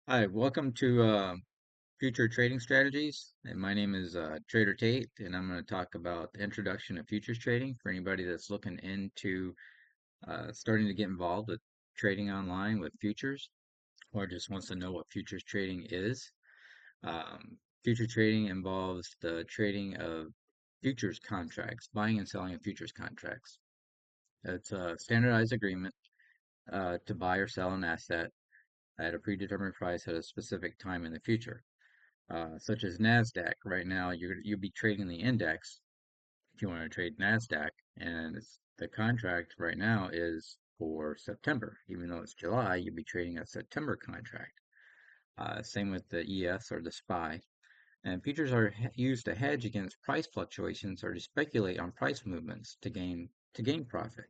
Hi, welcome to Future Trading Strategies. And my name is Trader Tate, and I'm going to talk about the introduction of futures trading for anybody that's looking into starting to get involved with trading online with futures, or just wants to know what futures trading is. Future trading involves the trading of futures contracts, buying and selling of futures contracts. It's a standardized agreement to buy or sell an asset at a predetermined price at a specific time in the future. Such as NASDAQ. Right now, you'll be trading the index if you want to trade NASDAQ, and the contract right now is for September. Even though it's July, you'll be trading a September contract. Same with the ES or the SPY. And futures are used to hedge against price fluctuations or to speculate on price movements to gain profit.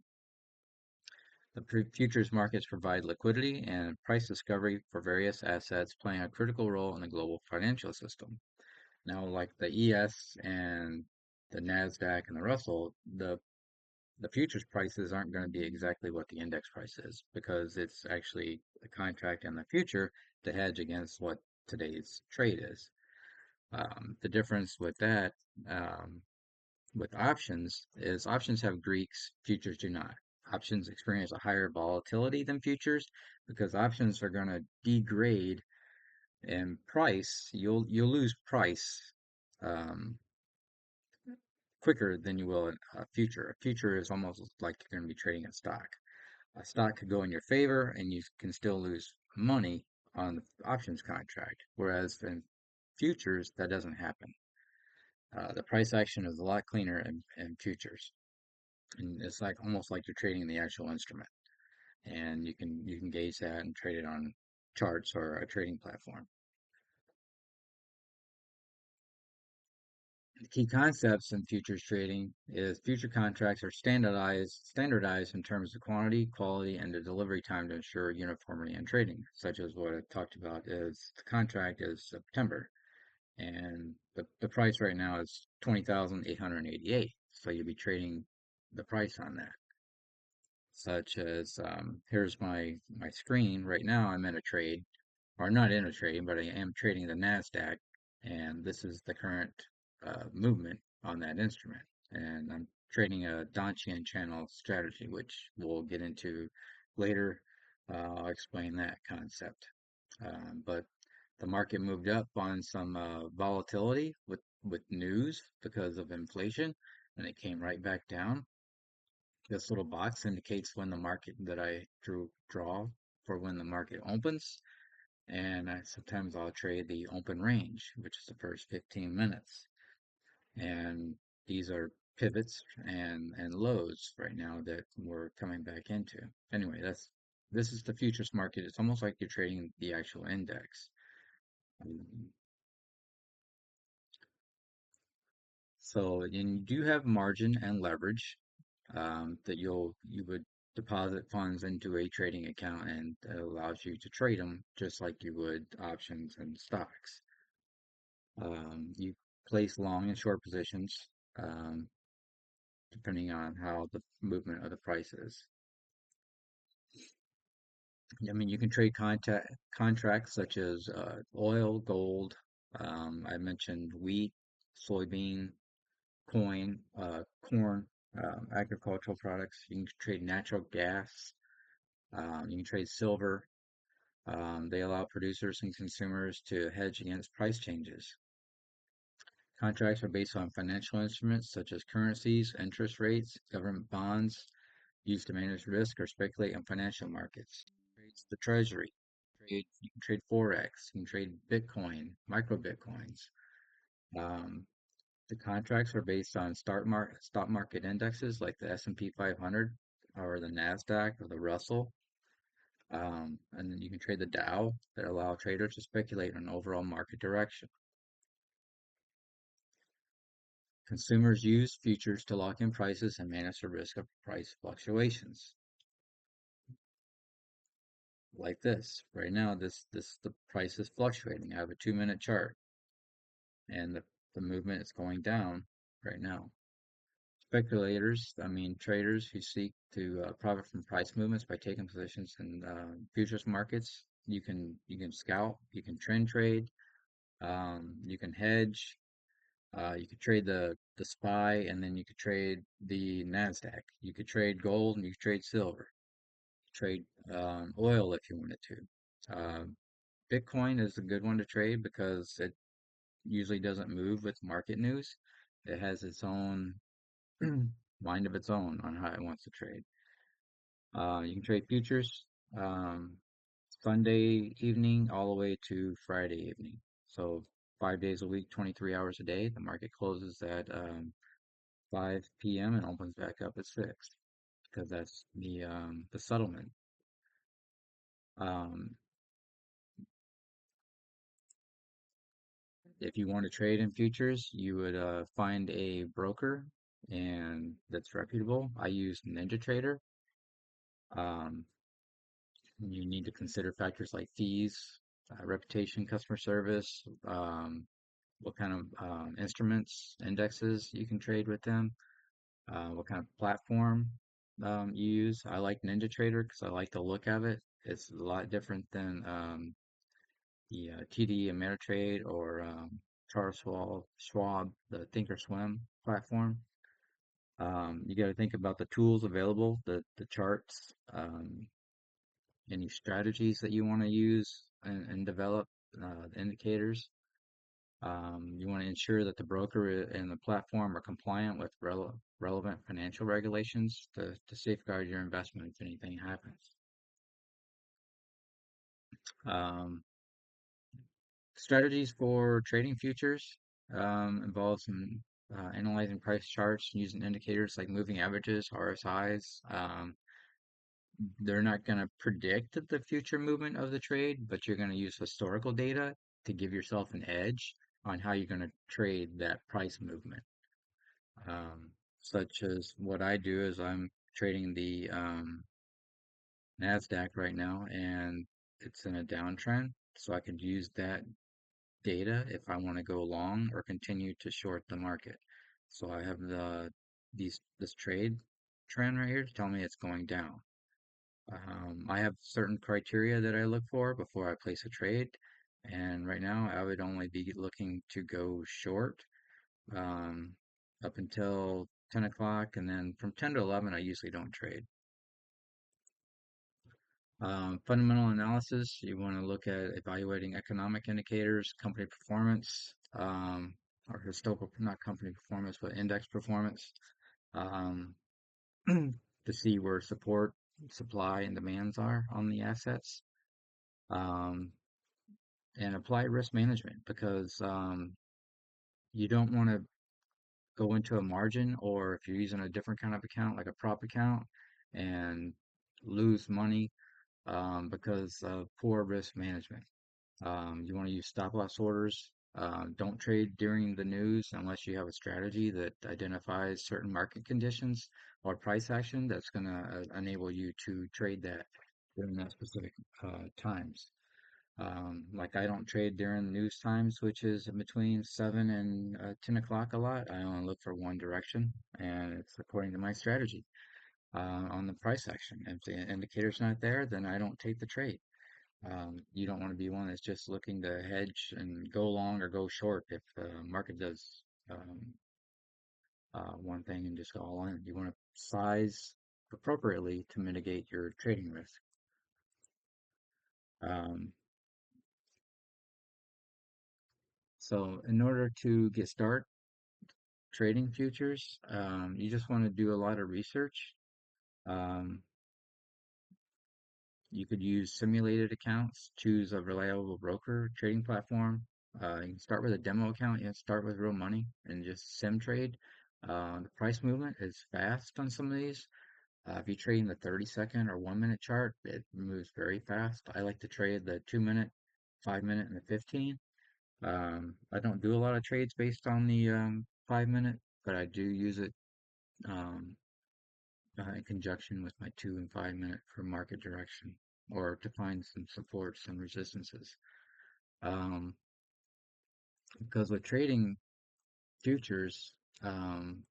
The futures markets provide liquidity and price discovery for various assets, playing a critical role in the global financial system. Now, like the ES and the NASDAQ and the Russell, the futures prices aren't going to be exactly what the index price is because it's actually a contract in the future to hedge against what today's trade is. The difference with that, um, with options, is options have Greeks, futures do not. Options experience a higher volatility than futures because options are going to degrade in price. You'll lose price um, quicker than you will in a future. A future is almost like you're going to be trading a stock. A stock could go in your favor and you can still lose money on the options contract, whereas in futures, that doesn't happen. The price action is a lot cleaner in futures, and it's like almost like you're trading the actual instrument, and you can gauge that and trade it on charts or a trading platform. The key concepts in futures trading is future contracts are standardized in terms of quantity, quality, and the delivery time to ensure uniformity in trading, such as what I talked about is the contract is September, and the price right now is 20,888. So you'll be trading the price on that. Such as here's my screen right now. I'm in a trade, or not in a trade, but I am trading the NASDAQ, and this is the current movement on that instrument. And I'm trading a Donchian channel strategy, which we'll get into later. I'll explain that concept. But the market moved up on some volatility with news because of inflation, and it came right back down. This little box indicates when the market that I draw for when the market opens, and sometimes I'll trade the open range, which is the first 15 minutes. And these are pivots and lows right now that we're coming back into. Anyway, this is the futures market. It's almost like you're trading the actual index. Um, So, and you do have margin and leverage that you would deposit funds into a trading account, and it allows you to trade them just like you would options and stocks. You place long and short positions um, depending on how the movement of the price is. I mean, you can trade contracts such as oil, gold. I mentioned wheat, soybean, corn, agricultural products. You can trade natural gas. You can trade silver. They allow producers and consumers to hedge against price changes. Contracts are based on financial instruments such as currencies, interest rates, government bonds, used to manage risk or speculate on financial markets. Trades the treasury. You can trade forex. You can trade Bitcoin, micro Bitcoins. Um, the contracts are based on stock market indexes like the S&P 500 or the Nasdaq or the Russell. And then you can trade the Dow that allow traders to speculate on overall market direction. Consumers use futures to lock in prices and manage the risk of price fluctuations. Like this. Right now, the price is fluctuating. I have a 2-minute chart, and the movement is going down right now. Speculators, I mean traders who seek to profit from price movements by taking positions in futures markets, You can scout, you can trend trade, you can hedge, you could trade the SPY, and then you could trade the NASDAQ. You could trade gold and you could trade silver. Trade oil if you wanted to. Bitcoin is a good one to trade because it usually doesn't move with market news. It has its own mind of its own on how it wants to trade. You can trade futures um, Sunday evening all the way to Friday evening. So 5 days a week, 23 hours a day. The market closes at 5 p.m. and opens back up at 6 because that's the settlement. Um, if you want to trade in futures, you would find a broker and that's reputable. I use NinjaTrader. Um, you need to consider factors like fees, reputation, customer service, what kind of instruments, indexes you can trade with them, what kind of platform you use. I like NinjaTrader because I like the look of it. It's a lot different than the TD Ameritrade or Charles Schwab, the Thinkorswim platform. You got to think about the tools available, the charts, any strategies that you want to use and develop, the indicators. You want to ensure that the broker and the platform are compliant with relevant financial regulations to safeguard your investment if anything happens. Um, Strategies for trading futures involve some analyzing price charts using indicators like moving averages, RSIs. They're not going to predict the future movement of the trade, but you're going to use historical data to give yourself an edge on how you're going to trade that price movement. Such as what I do is I'm trading the NASDAQ right now, and it's in a downtrend, so I could use that data if I want to go long or continue to short the market. So I have this trade trend right here to tell me it's going down. I have certain criteria that I look for before I place a trade, and right now I would only be looking to go short um, up until 10 o'clock, and then from 10 to 11 I usually don't trade. Fundamental analysis, you want to look at evaluating economic indicators, company performance, or historical, not company performance, but index performance, um, to see where support, supply, and demands are on the assets, um, and apply risk management because you don't want to go into a margin, or if you're using a different kind of account, like a prop account, and lose money because of poor risk management. You want to use stop loss orders. Don't trade during the news unless you have a strategy that identifies certain market conditions or price action that's going to enable you to trade that during that specific times. Like I don't trade during the news times, which is between 7 and 10 o'clock a lot. I only look for one direction, and it's according to my strategy on the price action. If the indicator's not there, then I don't take the trade. You don't want to be one that's just looking to hedge and go long or go short if the market does one thing and just go all in. You want to size appropriately to mitigate your trading risk. Um, so in order to get started trading futures, you just want to do a lot of research. Um, you could use simulated accounts, choose a reliable broker trading platform. You can start with a demo account. You can start with real money and just sim trade. The price movement is fast on some of these. If you're trading the 30-second or 1 minute chart, it moves very fast. I like to trade the 2 minute, 5 minute, and the 15. I don't do a lot of trades based on the 5 minute, but I do use it um, in conjunction with my 2 and 5 minute for market direction or to find some supports and resistances. Um, because with trading futures, um,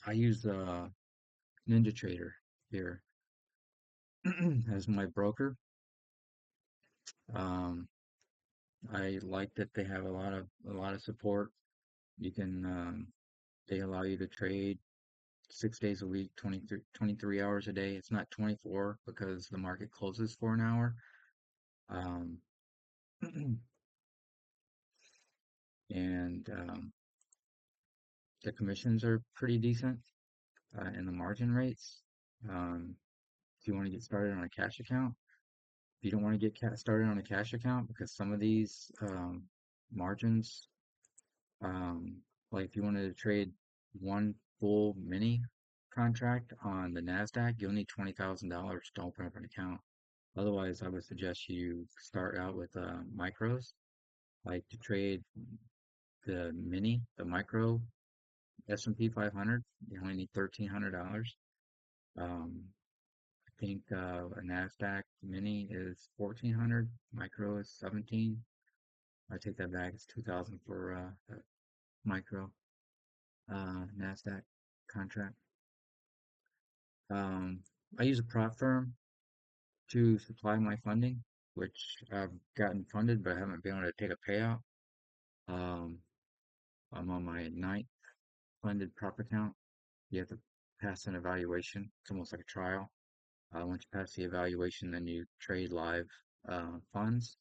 I use NinjaTrader here as my broker. Um, I like that they have a lot of support. You can they allow you to trade 6 days a week, 23 hours a day. It's not 24 because the market closes for an hour. Um, and the commissions are pretty decent, and the margin rates. Um, if you want to get started on a cash account, if you don't want to get started on a cash account, because some of these margins, um, like if you wanted to trade one full mini contract on the NASDAQ, you'll need $20,000 to open up an account. Otherwise, I would suggest you start out with micros, like to trade the micro S&P 500. You only need $1,300. Um, I think a NASDAQ mini is 1,400. Micro is 17. I take that back. It's 2,000 for a micro NASDAQ contract. Um, I use a prop firm to supply my funding, which I've gotten funded, but I haven't been able to take a payout. Um, I'm on my ninth funded prop account. You have to pass an evaluation. It's almost like a trial. Once you pass the evaluation, then you trade live funds.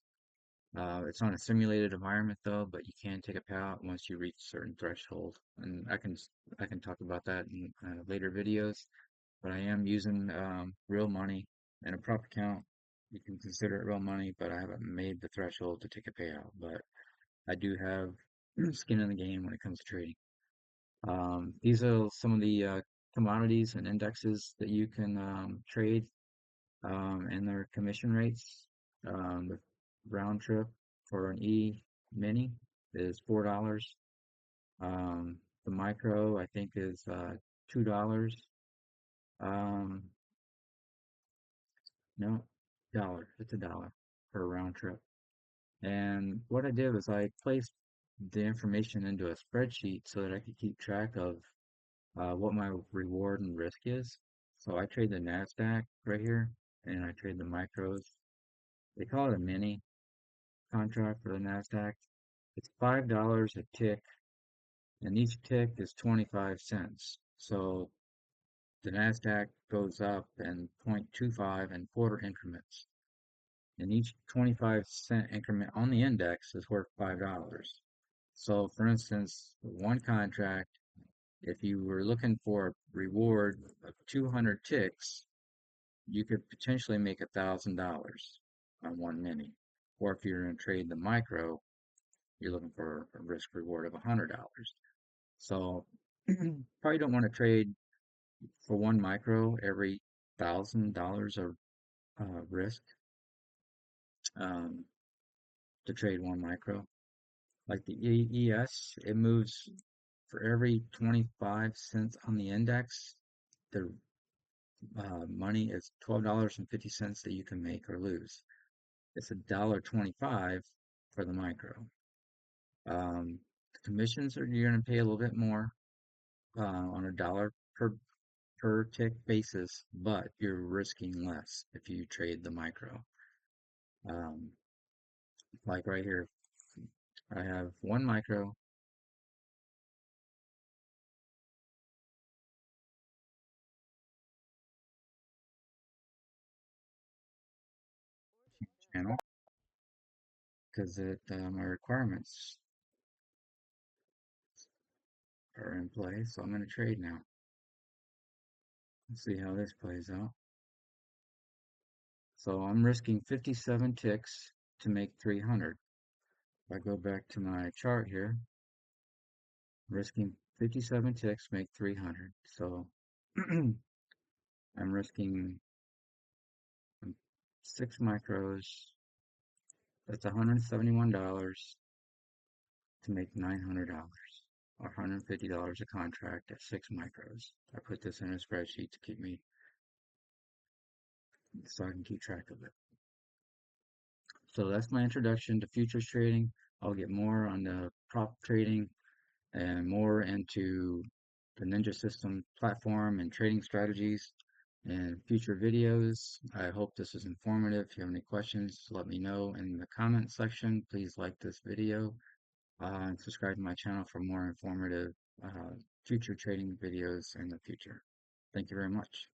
It's not a simulated environment though, but you can take a payout once you reach a certain threshold. And I can talk about that in later videos. But I am using real money in a prop account. You can consider it real money, but I haven't made the threshold to take a payout. But I do have skin in the game when it comes to trading. These are some of the commodities and indexes that you can trade, and their commission rates. The round trip for an E mini is $4. The micro, I think, is $2. Um, no, dollar. It's a dollar for a round trip. And what I did was I placed the information into a spreadsheet so that I could keep track of what my reward and risk is. So I trade the NASDAQ right here, and I trade the micros. They call it a mini contract for the NASDAQ. It's $5 a tick, and each tick is 25 cents. So the NASDAQ goes up in 0.25 and quarter increments. And each 25-cent increment on the index is worth $5. So for instance, one contract, if you were looking for a reward of 200 ticks, you could potentially make $1,000 on one mini. Or if you're going to trade the micro, you're looking for a risk reward of $100. So probably don't want to trade for one micro every $1,000 of risk um, to trade one micro. Like the ES, it moves for every 25 cents on the index. The money is $12.50 that you can make or lose. It's $1.25 for the micro. The commissions are you're going to pay a little bit more on a dollar per tick basis, but you're risking less if you trade the micro. Um, like right here, I have one micro channel because my requirements are in play, so I'm going to trade now. Let's see how this plays out. So I'm risking 57 ticks to make 300. If I go back to my chart here, risking 57 ticks make 300. So I'm risking 6 micros. That's $171 to make $900 or $150 a contract at 6 micros. I put this in a spreadsheet to keep me so I can keep track of it. So that's my introduction to futures trading. I'll get more on the prop trading and more into the Ninja System platform and trading strategies in future videos. I hope this was informative. If you have any questions, let me know in the comment section. Please like this video and subscribe to my channel for more informative future trading videos in the future. Thank you very much.